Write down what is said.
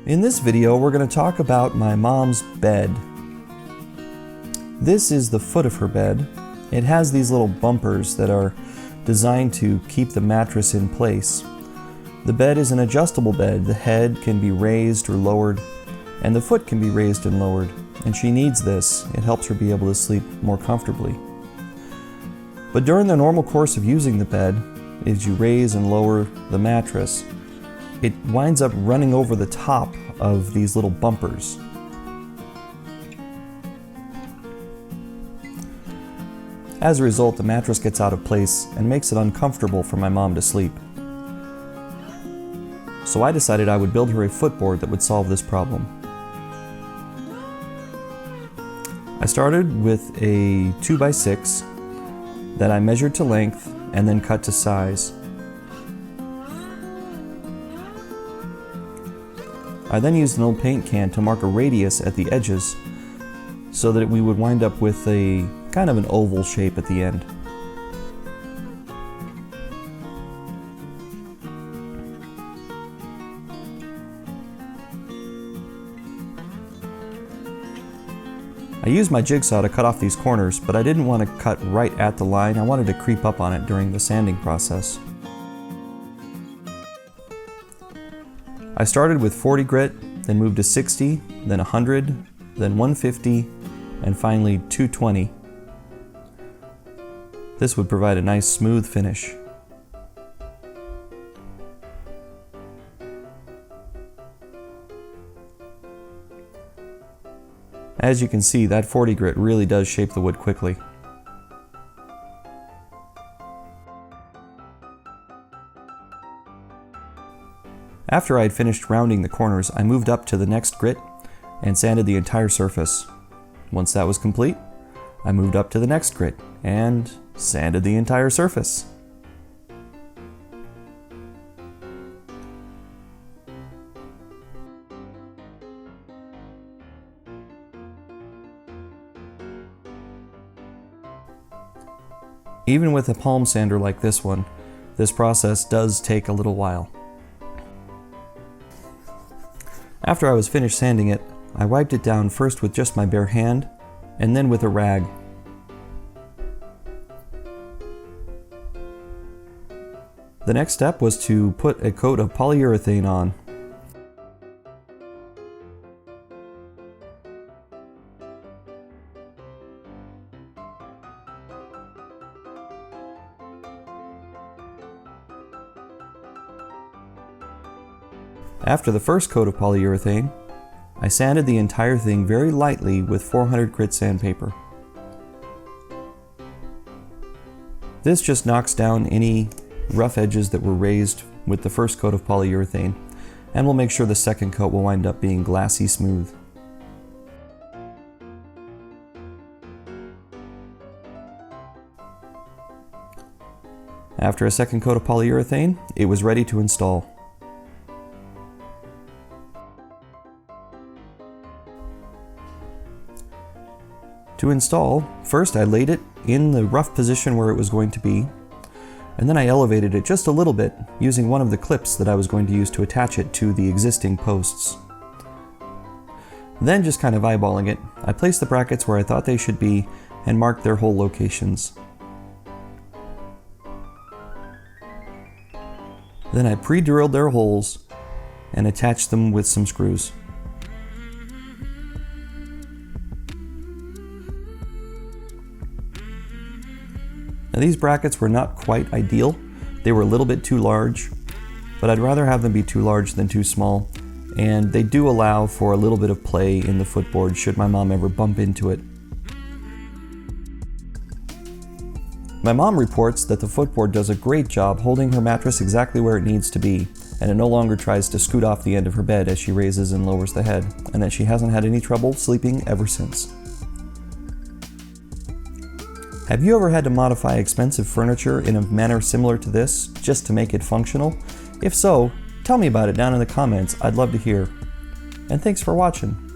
In this video, we're going to talk about my mom's bed. This is the foot of her bed. It has these little bumpers that are designed to keep the mattress in place. The bed is an adjustable bed. The head can be raised or lowered, and the foot can be raised and lowered. And she needs this. It helps her be able to sleep more comfortably. But during the normal course of using the bed, as you raise and lower the mattress, it winds up running over the top of these little bumpers. As a result, the mattress gets out of place and makes it uncomfortable for my mom to sleep. So I decided I would build her a footboard that would solve this problem. I started with a 2x6 that I measured to length and then cut to size. I then used an old paint can to mark a radius at the edges so that we would wind up with a kind of an oval shape at the end. I used my jigsaw to cut off these corners, but I didn't want to cut right at the line. I wanted to creep up on it during the sanding process. I started with 40 grit, then moved to 60, then 100, then 150, and finally 220. This would provide a nice smooth finish. As you can see, that 40 grit really does shape the wood quickly. After I had finished rounding the corners, I moved up to the next grit and sanded the entire surface. Once that was complete, I moved up to the next grit and sanded the entire surface. Even with a palm sander like this one, this process does take a little while. After I was finished sanding it, I wiped it down first with just my bare hand, and then with a rag. The next step was to put a coat of polyurethane on. After the first coat of polyurethane, I sanded the entire thing very lightly with 400 grit sandpaper. This just knocks down any rough edges that were raised with the first coat of polyurethane, and will make sure the second coat will wind up being glassy smooth. After a second coat of polyurethane, it was ready to install. To install, first I laid it in the rough position where it was going to be, and then I elevated it just a little bit using one of the clips that I was going to use to attach it to the existing posts. Then, just kind of eyeballing it, I placed the brackets where I thought they should be and marked their hole locations. Then I pre-drilled their holes and attached them with some screws. Now, these brackets were not quite ideal. They were a little bit too large, but I'd rather have them be too large than too small, and they do allow for a little bit of play in the footboard should my mom ever bump into it. My mom reports that the footboard does a great job holding her mattress exactly where it needs to be, and it no longer tries to scoot off the end of her bed as she raises and lowers the head, and that she hasn't had any trouble sleeping ever since. Have you ever had to modify expensive furniture in a manner similar to this, just to make it functional? If so, tell me about it down in the comments. I'd love to hear. And thanks for watching.